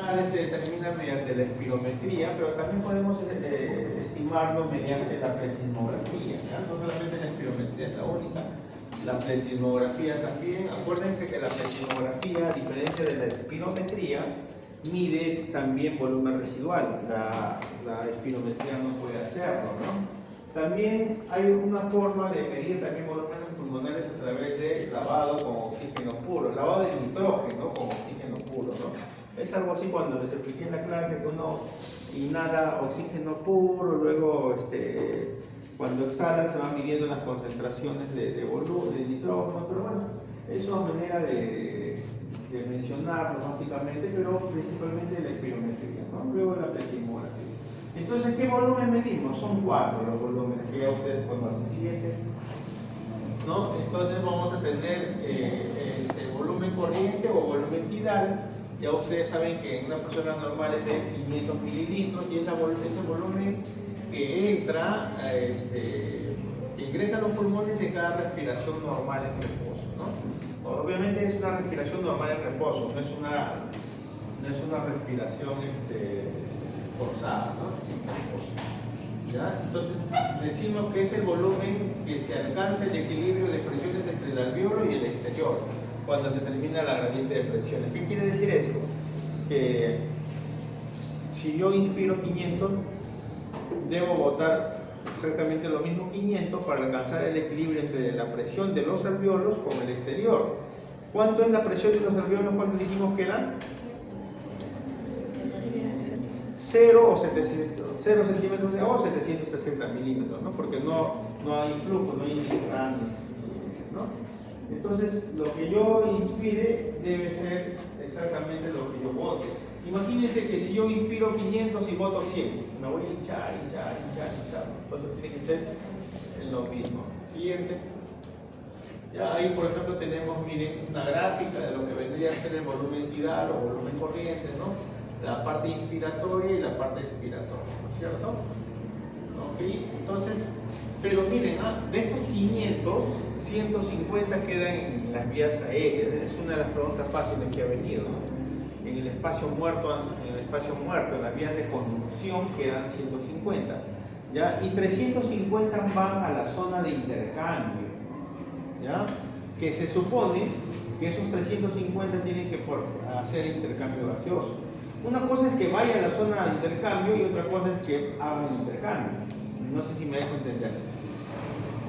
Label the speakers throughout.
Speaker 1: pulmonares se determinan mediante la espirometría, pero también podemos estimarlo mediante la pletismografía, ¿ya? No solamente la espirometría es la única, la pletismografía también. Acuérdense que la pletismografía, a diferencia de la espirometría, mide también volumen residual. La espirometría no puede hacerlo, ¿no? También hay una forma de medir también volúmenes pulmonares a través de lavado con oxígeno puro, lavado de nitrógeno con oxígeno puro, ¿no? Es algo así cuando les expliqué en la clase que uno inhala oxígeno puro, luego cuando exhala se van midiendo las concentraciones de volumen, de nitrógeno, pero bueno, eso es manera de mencionarlo básicamente, pero principalmente la espirometría, ¿no? Luego la pletismografía. Entonces, ¿qué volumen medimos? Son 4 los volúmenes que ya ustedes conocen. Siguiente, ¿no? Entonces vamos a tener volumen corriente o volumen tidal. Ya ustedes saben que en una persona normal es de 500 mililitros y ese volumen que entra, que ingresa a los pulmones en cada respiración normal en reposo, ¿no? Obviamente es una respiración normal en reposo, no es una respiración forzada, ¿no? ¿Ya? Entonces decimos que es el volumen que se alcanza el equilibrio de presiones entre el alveolo y el exterior cuando se termina la gradiente de presiones. ¿Qué quiere decir esto? Que si yo inspiro 500, debo botar exactamente lo mismo 500 para alcanzar el equilibrio entre la presión de los alveolos con el exterior. ¿Cuánto es la presión de los alveolos? ¿Cuánto dijimos que era? 0 centímetros de agua o 760 milímetros, ¿no? Porque no hay flujo, no hay grandes, ¿no? Entonces, lo que yo inspire debe ser exactamente lo que yo bote. Imagínense que si yo inspiro 500 y boto 100, me voy a hinchar. Entonces tiene que ser lo mismo. Siguiente. Ya ahí, por ejemplo, tenemos, miren, una gráfica de lo que vendría a ser el volumen tidal o volumen corriente, ¿no? La parte inspiratoria y la parte expiratoria, ¿no es cierto? ¿Ok? Entonces, pero miren, de estos 500, 150 quedan en las vías aéreas. Es una de las preguntas fáciles que ha venido, ¿no? En el espacio muerto, en las vías de conducción quedan 150, ¿ya? Y 350 van a la zona de intercambio, ¿ya? Que se supone que esos 350 tienen que hacer intercambio gaseoso. Una cosa es que vaya a la zona de intercambio y otra cosa es que hagan intercambio. No sé si me dejo entender.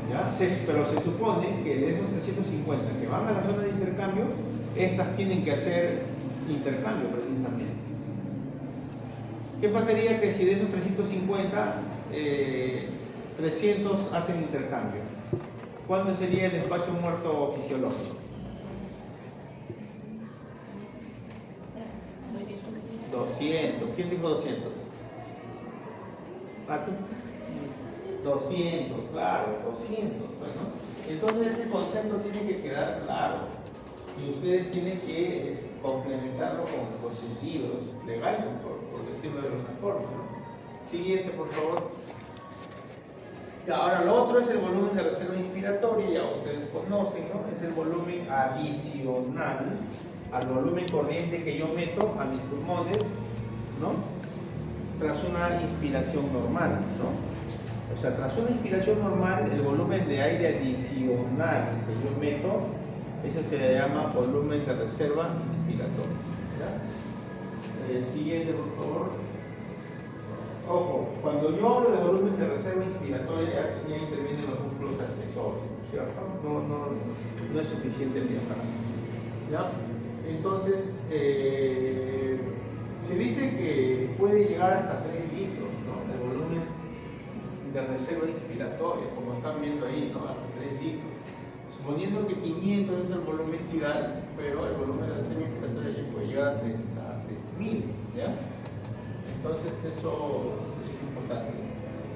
Speaker 1: ¿Ya? Pero se supone que de esos 350 que van a la zona de intercambio, estas tienen que hacer intercambio precisamente. ¿Qué pasaría que si de esos 350, 300 hacen intercambio? ¿Cuánto sería el espacio muerto fisiológico? 200. ¿Quién dijo 200? ¿Pato? 200, claro, 200. Bueno, entonces ese concepto tiene que quedar claro y ustedes tienen que complementarlo con sus libros de Galton, por decirlo de alguna forma, ¿no? Siguiente, por favor. Y ahora lo otro es el volumen de reserva inspiratoria, ya ustedes conocen, ¿no? Es el volumen adicional al volumen corriente que yo meto a mis pulmones, ¿no? Tras una inspiración normal, ¿no? O sea, tras una inspiración normal, el volumen de aire adicional que yo meto, ese se le llama volumen de reserva inspiratoria, ¿ya? El siguiente, por favor. Ojo, cuando yo hablo de volumen de reserva inspiratoria, ya intervienen los músculos accesorios, ¿cierto? No es suficiente el diafragma, ¿ya? Entonces, se dice que puede llegar hasta 3 litros, ¿no? El volumen de reserva inspiratoria, como están viendo ahí, ¿no? Hasta 3 litros. Suponiendo que 500 es el volumen tidal, pero el volumen de reserva inspiratoria ya puede llegar a 3000, ¿ya? Entonces eso es importante.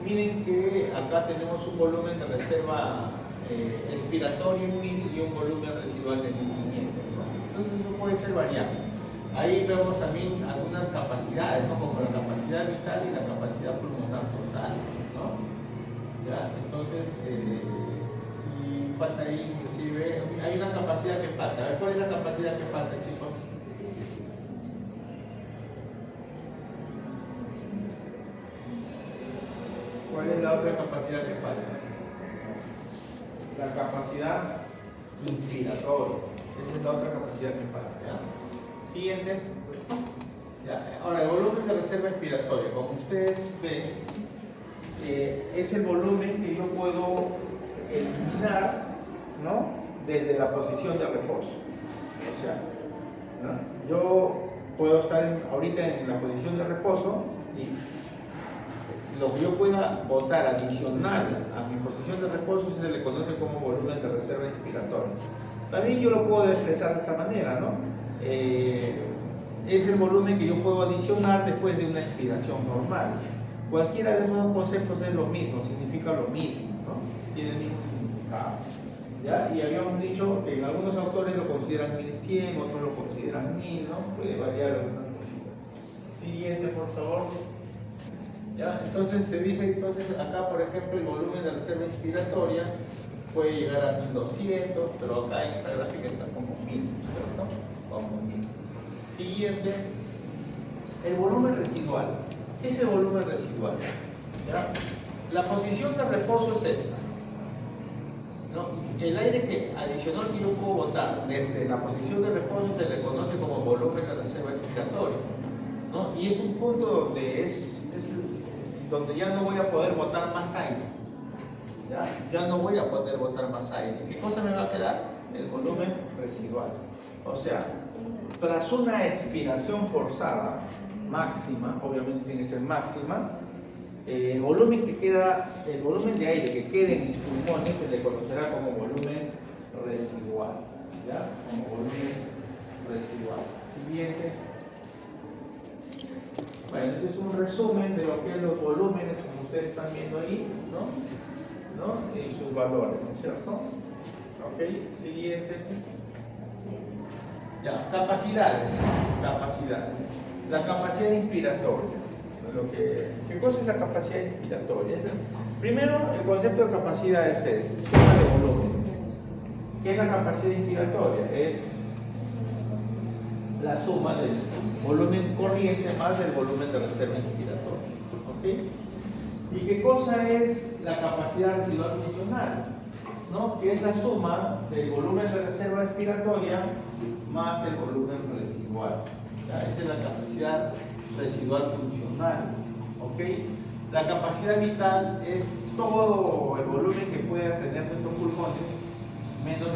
Speaker 1: Miren que acá tenemos un volumen de reserva expiratoria en 1000 y un volumen residual de 1500, ¿no? Entonces eso puede ser variable. Ahí vemos también algunas capacidades, ¿no? Como la capacidad vital y la capacidad pulmonar total, ¿no? ¿Ya? Entonces, y falta ahí inclusive, hay una capacidad que falta. A ver, ¿cuál es la capacidad que falta, chicos? la otra capacidad que falta? La capacidad inspiratoria. Esa es la otra capacidad que falta. ¿Ya? Siguiente. Ya. Ahora, el volumen de reserva expiratoria, como ustedes ven, es el volumen que yo puedo eliminar, ¿no?, desde la posición de reposo. O sea, ¿no?, yo puedo estar ahorita en la posición de reposo y lo que yo pueda botar adicional a mi posición de reposo se le conoce como volumen de reserva inspiratoria. También yo lo puedo expresar de esta manera, ¿no? Es el volumen que yo puedo adicionar después de una expiración normal. Cualquiera de esos dos conceptos es lo mismo, significa lo mismo, ¿no? Tiene el mismo significado. ¿Ya? Y habíamos dicho que en algunos autores lo consideran 1100, otros lo consideran 1000, ¿no? Puede variar algunas cositas. Siguiente, por favor. ¿Ya? Entonces se dice acá, por ejemplo, el volumen de reserva inspiratoria puede llegar a 1200, pero acá en esta gráfica está como 1000, ¿cierto? Como 1000. Siguiente, el volumen residual. ¿Qué es el volumen residual? ¿Ya? La posición de reposo es esta, ¿no? El aire adicional que yo puedo botar desde la posición de reposo se le conoce como volumen de reserva expiratoria, ¿no? Y es un punto donde ya no voy a poder botar más aire. Ya no voy a poder botar más aire. ¿Qué cosa me va a quedar? El volumen residual. O sea, tras una expiración forzada máxima, obviamente tiene que ser máxima, el volumen de aire que quede en mis pulmones se le conocerá como volumen residual. ¿Ya? Como volumen residual. Siguiente. Bueno, este es un resumen de lo que es los volúmenes, como ustedes están viendo ahí, ¿no? Y sus valores, ¿no es cierto? Ok, siguiente. Ya, capacidades. La capacidad inspiratoria. ¿Qué cosa es la capacidad inspiratoria? Primero, el concepto de capacidad es suma de volúmenes. ¿Qué es la capacidad inspiratoria? Es la suma del volumen corriente más del volumen de reserva inspiratoria. ¿Ok? ¿Y qué cosa es la capacidad residual funcional? ¿No? Que es la suma del volumen de reserva expiratoria más el volumen residual. ¿Ya? Esa es la capacidad residual funcional. ¿Ok? La capacidad vital es todo el volumen que pueda tener nuestros pulmones menos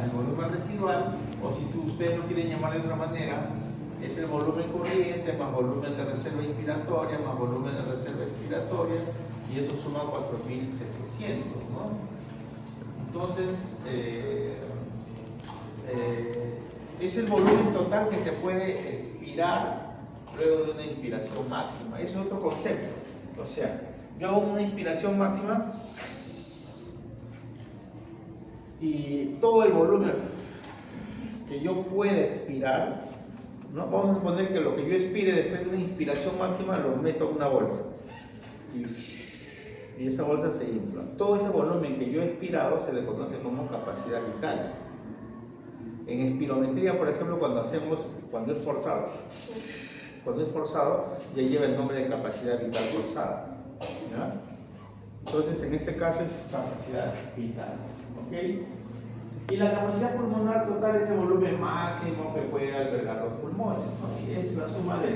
Speaker 1: el volumen residual, o si ustedes lo quieren llamar de otra manera, es el volumen corriente más volumen de reserva inspiratoria más volumen de reserva expiratoria, y eso suma 4700, ¿no? Entonces, es el volumen total que se puede expirar luego de una inspiración máxima. Ese es otro concepto. O sea, yo hago una inspiración máxima y todo el volumen que yo pueda expirar, ¿no? Vamos a suponer que lo que yo expire después de una inspiración máxima lo meto en una bolsa y esa bolsa se infla. Todo ese volumen que yo he expirado se le conoce como capacidad vital. En espirometría, por ejemplo, cuando es forzado, ya lleva el nombre de capacidad vital forzada. ¿Ya? Entonces, en este caso es capacidad vital. ¿Ok? Y la capacidad pulmonar total es el volumen máximo que puede albergar los pulmones, ¿no? Y es la suma de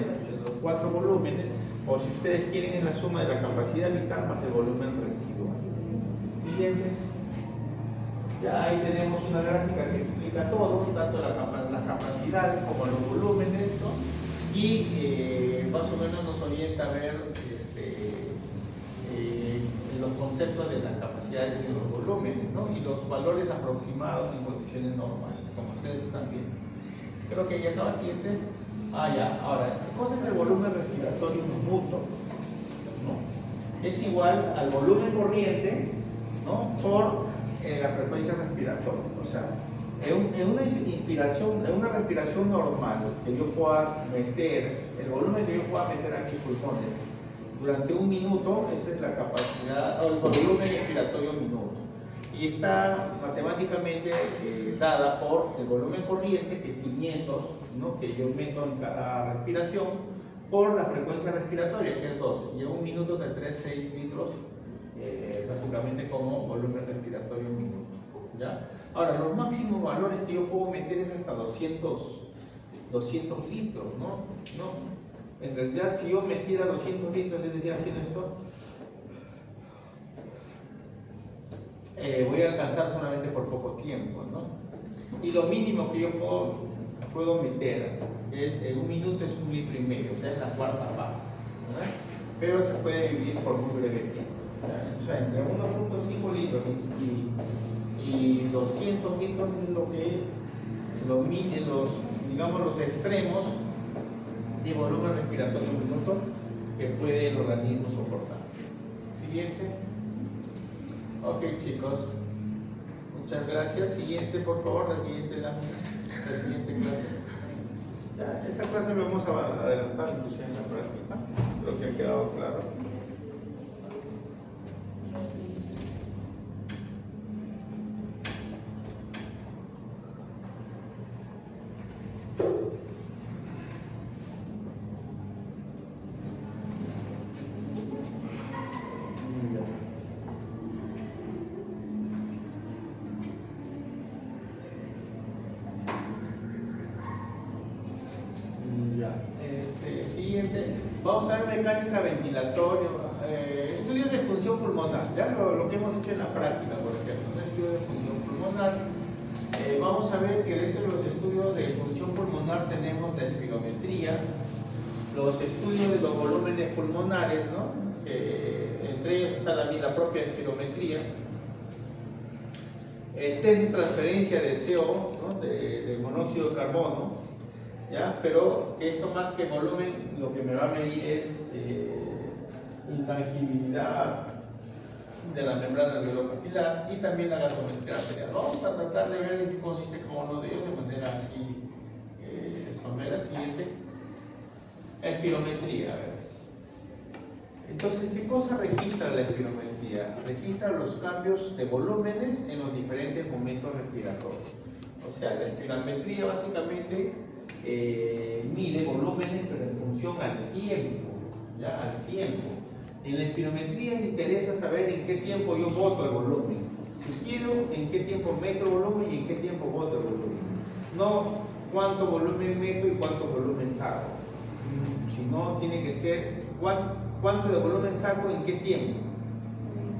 Speaker 1: los 4 volúmenes, o si ustedes quieren, es la suma de la capacidad vital más el volumen residual. Siguiente. Ya ahí tenemos una gráfica que explica todo, tanto las capacidades como los volúmenes, ¿no? Y más o menos nos orienta a ver los conceptos de las capacidades y los volúmenes, ¿no? Y los valores aproximados en condiciones normales, como ustedes están viendo. Creo que ya acaba el siguiente. Ya. Ahora, ¿qué cosa es el volumen respiratorio minuto? ¿No? Es igual al volumen corriente, ¿no?, por la frecuencia respiratoria. O sea, en una respiración normal que yo pueda meter, el volumen que yo pueda meter a mis pulmones durante un minuto, esa es la capacidad, o el volumen expiratorio minuto. Y está matemáticamente dada por el volumen corriente, que es 500, ¿no?, que yo meto en cada respiración, por la frecuencia respiratoria, que es 12. Y en un minuto tendré 6 litros básicamente como volumen respiratorio minuto. ¿Ya? Ahora, los máximos valores que yo puedo meter es hasta 200 litros, ¿no? En realidad, si yo metiera 200 litros, es decir, haciendo esto, voy a alcanzar solamente por poco tiempo, ¿no? Y lo mínimo que yo puedo meter es, en un minuto es 1,5 litros, o sea, es la cuarta parte, ¿no? Pero se puede vivir por muy breve tiempo. O sea, entre 1,5 litros y 200 litros es lo que digamos, los extremos de volumen respiratorio minuto que puede el organismo soportar. Siguiente. Ok, chicos. Muchas gracias. Siguiente, por favor, la siguiente lámina. La siguiente clase. Ya, esta clase lo hemos adelantado inclusive en la práctica. Creo que ha quedado claro. Siguiente, vamos a ver mecánica ventilatoria, estudios de función pulmonar, ya lo que hemos hecho en la práctica, por ejemplo, estudios de función pulmonar. Vamos a ver que dentro de los estudios de función pulmonar tenemos la espirometría, los estudios de los volúmenes pulmonares, ¿no? Entre ellos está también la propia espirometría, el test de transferencia de CO, ¿no? de monóxido de carbono. ¿Ya? Pero que esto más que volumen lo que me va a medir es intangibilidad de la membrana alveolo-capilar y también la gasometría arterial. Vamos a tratar de ver en qué consiste cada uno de ellos de manera así somera. Siguiente. Espirometría. A ver. Entonces, ¿qué cosa registra la espirometría? Registra los cambios de volúmenes en los diferentes momentos respiratorios. O sea, la espirometría básicamente mide volúmenes, pero en función al tiempo, ¿ya? Al tiempo. En la espirometría me interesa saber en qué tiempo yo boto el volumen. Si quiero, en qué tiempo meto el volumen y en qué tiempo boto el volumen. No cuánto volumen meto y cuánto volumen saco. Sino tiene que ser cuánto de volumen saco en qué tiempo.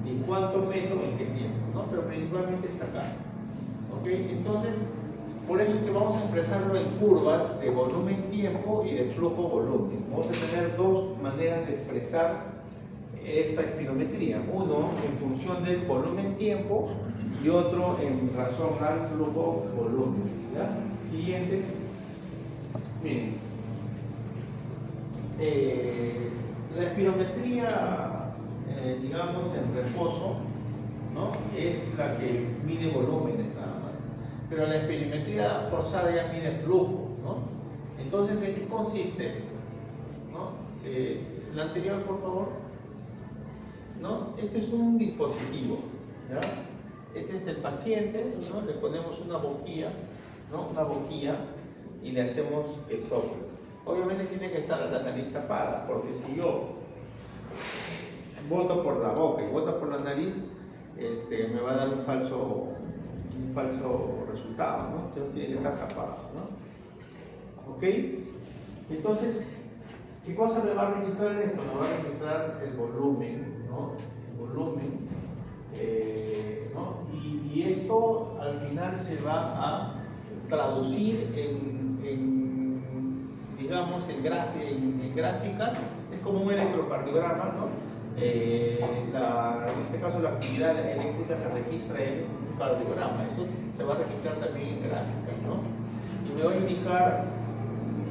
Speaker 1: Y cuánto meto en qué tiempo, ¿no? Pero principalmente sacar. ¿Ok? Entonces, por eso es que vamos a expresarlo en curvas de volumen-tiempo y de flujo-volumen. Vamos a tener dos maneras de expresar esta espirometría. Uno en función del volumen-tiempo y otro en razón al flujo-volumen. ¿Ya? Siguiente. Miren. La espirometría, digamos, en reposo, ¿no? Es la que mide volúmenes nada más. Pero la espirometría forzada ya mide flujo, ¿no? Entonces, ¿en qué consiste esto? ¿No? La anterior, por favor. ¿No? Este es un dispositivo, ¿ya? Este es el paciente, ¿no? Le ponemos una boquilla, ¿no? Una boquilla y le hacemos que sople. Obviamente tiene que estar la nariz tapada, porque si yo boto por la boca y boto por la nariz, me va a dar un falso resultado, ¿no? Entonces tiene que estar tapado, ¿no? ¿Ok? Entonces, ¿qué cosa me va a registrar esto? Me va a registrar el volumen, ¿no? El volumen, ¿no? Y esto al final se va a traducir digamos, en gráficas. Es como un electrocardiograma, ¿no? En este caso la actividad eléctrica se registra en un cardiograma. Eso se va a registrar también en gráficas, ¿no? Y me va a indicar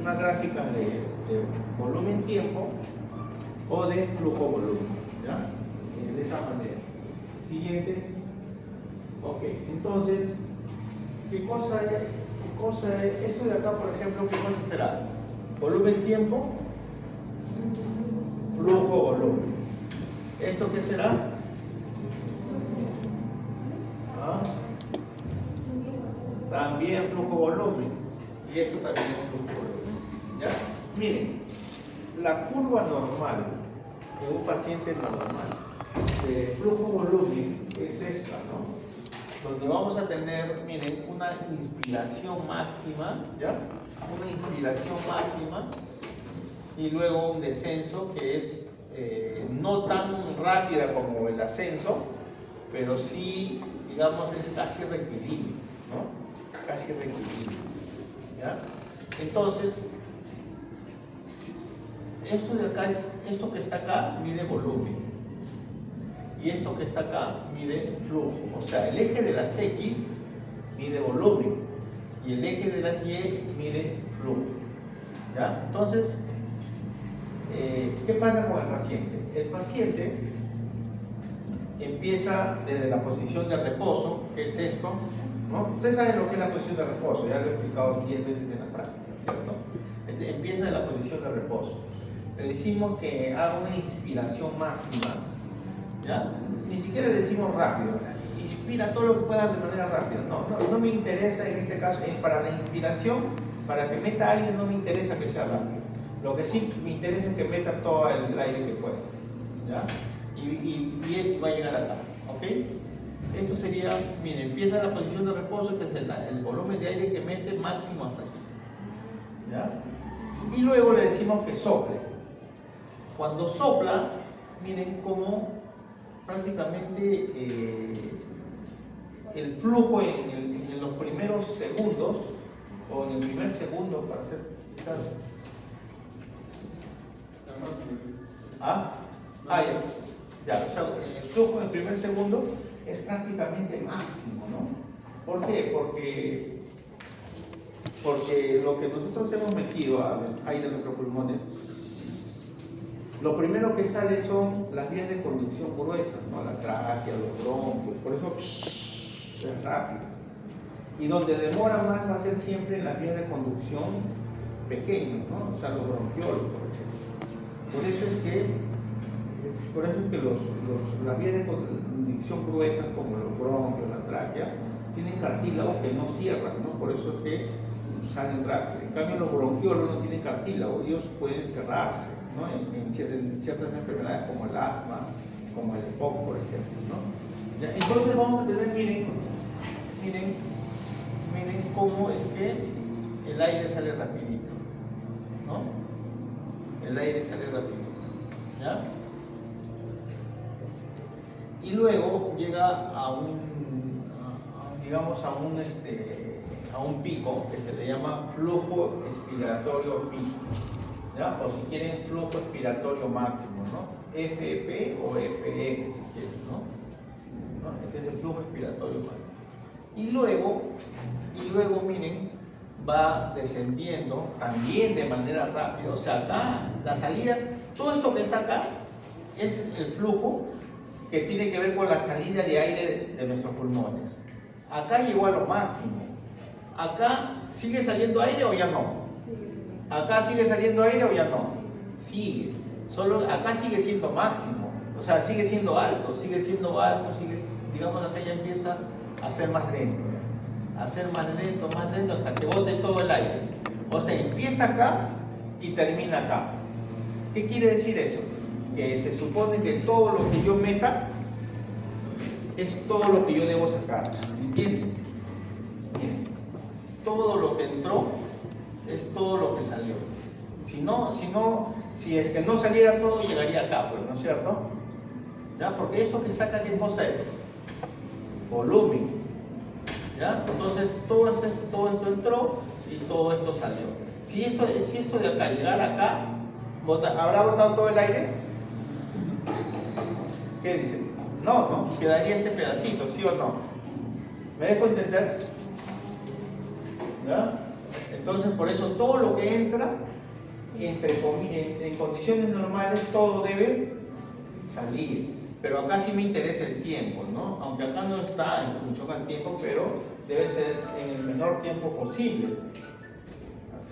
Speaker 1: una gráfica de volumen-tiempo o de flujo-volumen, ¿ya? De esa manera. Siguiente. Ok, entonces, ¿qué cosa es? Esto de acá, por ejemplo, ¿qué cosa será? Volumen-tiempo, flujo-volumen. ¿Esto qué será? ¿Ah? También flujo-volumen. Y esto también es flujo-volumen. ¿Ya? Miren, la curva normal de un paciente normal flujo volumen es esta, ¿no? Donde vamos a tener, miren, una inspiración máxima, ¿ya? Una inspiración máxima y luego un descenso que es no tan rápida como el ascenso, pero sí, digamos, es casi reequilibrio, ¿no? Casi reequilibrio, ¿ya? Entonces, esto de acá, esto que está acá mide volumen y esto que está acá mide flujo. O sea, el eje de las X mide volumen y el eje de las Y mide flujo, ¿ya? Entonces, ¿qué pasa con el paciente? El paciente empieza desde la posición de reposo, que es esto, ¿no? Ustedes saben lo que es la posición de reposo, ya lo he explicado 10 veces en la práctica, ¿cierto? Empieza de la posición de reposo. Le decimos que haga una inspiración máxima, ¿ya? Ni siquiera le decimos rápido, inspira todo lo que pueda de manera rápida. No me interesa en este caso, para la inspiración, para que meta aire no me interesa que sea rápido. Lo que sí me interesa es que meta todo el aire que pueda, ¿ya? Y va a llegar acá, ¿ok? Esto sería, miren, empieza la posición de reposo, entonces el volumen de aire que mete máximo hasta aquí, ¿ya? Y luego le decimos que sople. Cuando sopla, miren cómo prácticamente el flujo en los primeros segundos, o en el primer segundo, para hacer caso. Ya, o sea, el flujo en el primer segundo es prácticamente máximo, ¿no? ¿Por qué? Porque lo que nosotros hemos metido al aire en nuestros pulmones, lo primero que sale son las vías de conducción gruesas, ¿no? La tráquea, los bronquios, por eso es rápido. Y donde demora más va a ser siempre en las vías de conducción pequeñas, ¿no? O sea, los bronquiolos, por ejemplo. Por eso es que las vías de conducción gruesas, como los bronquios, la tráquea, tienen cartílagos que no cierran, ¿no? Por eso es que salen rápido. En cambio, los bronquiolos no tienen cartílago, ellos pueden cerrarse, ¿no? En ciertas enfermedades como el asma, como el EPOC, por ejemplo, ¿no? Ya, entonces vamos a tener, miren cómo es que el aire sale rapidito, ¿no? El aire sale rapidito, ¿ya? Y luego llega a un pico que se le llama flujo expiratorio pico, ¿ya? O si quieren flujo expiratorio máximo, ¿no? FP o FE, si quieren, ¿no? Este es el flujo expiratorio máximo. Y luego miren, va descendiendo también de manera rápida. O sea, acá la salida, todo esto que está acá es el flujo que tiene que ver con la salida de aire de nuestros pulmones. Acá llegó a lo máximo. ¿Acá sigue saliendo aire o ya no? ¿Acá sigue saliendo aire o ya no? Sigue. Solo acá sigue siendo máximo. O sea, sigue siendo alto, digamos, acá ya empieza a ser más lento. A ser más lento, hasta que bote todo el aire. O sea, empieza acá y termina acá. ¿Qué quiere decir eso? Que se supone que todo lo que yo meta es todo lo que yo debo sacar. ¿Entienden? Bien. Todo lo que entró es todo lo que salió. Si es que no saliera todo, llegaría acá, pues, ¿no es cierto? ¿Ya? Porque esto que está acá, ¿qué cosa es? Volumen. ¿Ya? Entonces todo esto entró y todo esto salió. Si esto de acá llegara acá, ¿habrá botado todo el aire? ¿Qué dicen? No, quedaría este pedacito, ¿sí o no? ¿Me dejo entender? ¿Ya? Entonces por eso todo lo que entra en condiciones normales todo debe salir. Pero acá sí me interesa el tiempo, ¿no? Aunque acá no está en función al tiempo, pero debe ser en el menor tiempo posible.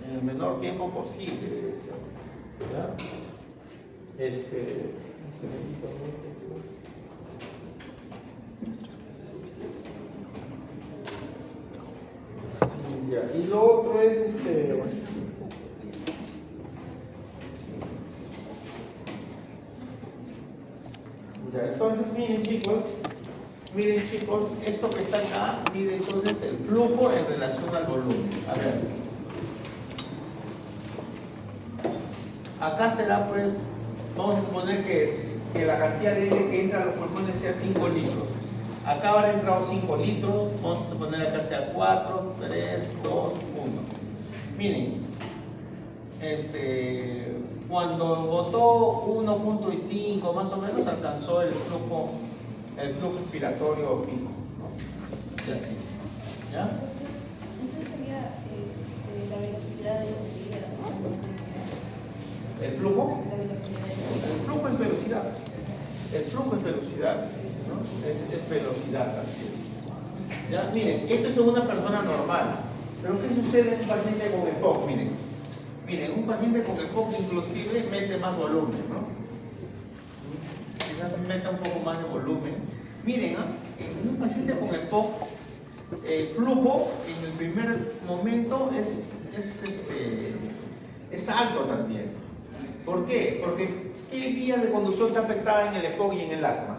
Speaker 1: En el menor tiempo posible debe ser. ¿Ya? Ya. Y lo otro es Ya, entonces miren chicos, esto que está acá, mide entonces el flujo en relación al volumen. A ver. Acá será pues, vamos a suponer que la cantidad de aire que entra a los pulmones sea 5 litros. Acá habrá entrado 5 litros, vamos a suponer acá sea 4, 3, 2, 1. Miren, cuando botó 1.5 más o menos alcanzó el flujo expiratorio pico, ¿no? Y así, ¿ya?
Speaker 2: Entonces sería la velocidad de la actividad, ¿no?
Speaker 1: ¿El flujo?
Speaker 2: La velocidad de la
Speaker 1: El flujo es velocidad. El flujo es velocidad, ¿no? Es velocidad así. ¿Ya? Miren, esto es una persona normal. Pero ¿qué sucede en un paciente con EPOC? Miren, un paciente con EPOC inclusive mete más volumen, ¿no? Quizás meta un poco más de volumen. Miren, en un paciente con EPOC, el flujo en el primer momento es alto también. ¿Por qué? Porque ¿qué vía de conducción está afectada en el EPOC y en el asma?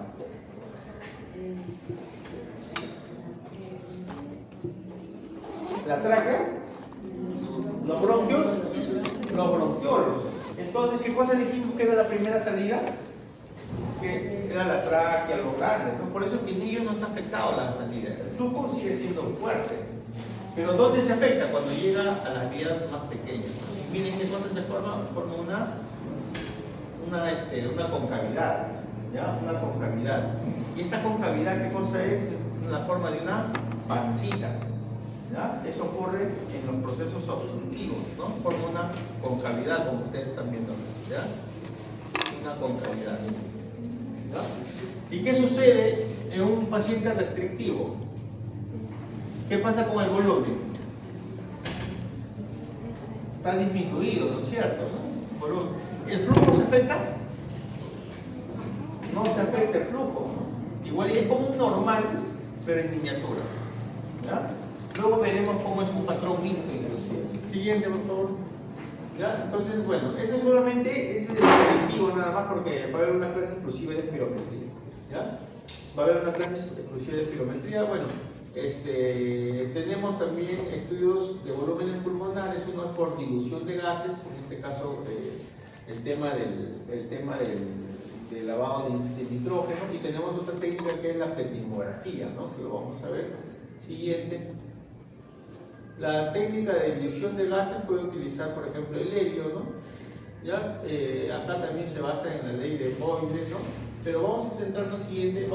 Speaker 1: La tráquea, los bronquios, los bronquiolos. Entonces, ¿qué cosa dijimos que era la primera salida? Que era la tráquea, los grandes, ¿no? Por eso es que en ellos no está afectado la salida. El flujo sigue siendo fuerte. Pero ¿dónde se afecta? Cuando llega a las vías más pequeñas. Y miren qué cosa se forma. Forma una concavidad. ¿Ya? Una concavidad. Y esta concavidad, ¿qué cosa es? Es la forma de una pancita. ¿Ya? Eso ocurre en los procesos obstructivos, ¿no? Forma una concavidad, como ustedes están viendo. ¿Ya? Una concavidad. ¿Ya? ¿Y qué sucede en un paciente restrictivo? ¿Qué pasa con el volumen? Está disminuido, ¿no es cierto? ¿El flujo se afecta? No se afecta el flujo. Igual es como un normal, pero en miniatura. ¿Ya? Luego veremos cómo es un patrón mixto inclusive. Siguiente, por favor. ¿Ya? Entonces, bueno, eso solamente es el objetivo nada más porque va a haber una clase exclusiva de espirometría. ¿Ya? Va a haber una clase exclusiva de espirometría. Bueno, tenemos también estudios de volúmenes pulmonares, uno es por dilución de gases, en este caso el tema del lavado de nitrógeno, y tenemos otra técnica que es la pletismografía, ¿no? Que lo vamos a ver. Siguiente. La técnica de dilución de gases puede utilizar, por ejemplo, el helio, ¿no? ¿Ya? Acá también se basa en la ley de Boyle, ¿no? Pero vamos a centrarnos en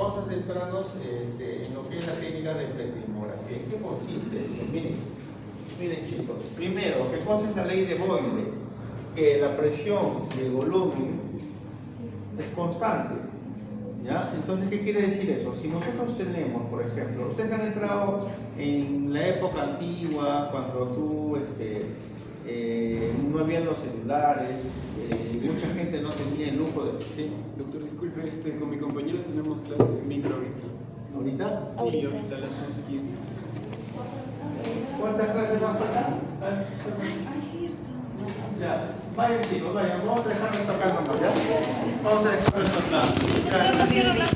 Speaker 1: lo que es la técnica de pletismografía. ¿En qué consiste esto? Miren chicos, primero, ¿qué cosa es la ley de Boyle? Que la presión y el volumen es constante. ¿Ya? Entonces, ¿qué quiere decir eso? Si nosotros tenemos, por ejemplo, ustedes han entrado en la época antigua, cuando no habían los celulares, mucha gente no tenía el lujo de... ¿Sí?
Speaker 3: Doctor, disculpe, con mi compañero tenemos clase de micro ahorita.
Speaker 1: ¿Ahorita?
Speaker 3: Sí, ahorita a las 11:15.
Speaker 1: ¿Cuántas clases van a faltar?
Speaker 2: Sí, es cierto.
Speaker 1: Ya, vayan chicos, vayan, vamos a dejarnos tocando, ¿ya? Vamos a dejarnos tocando.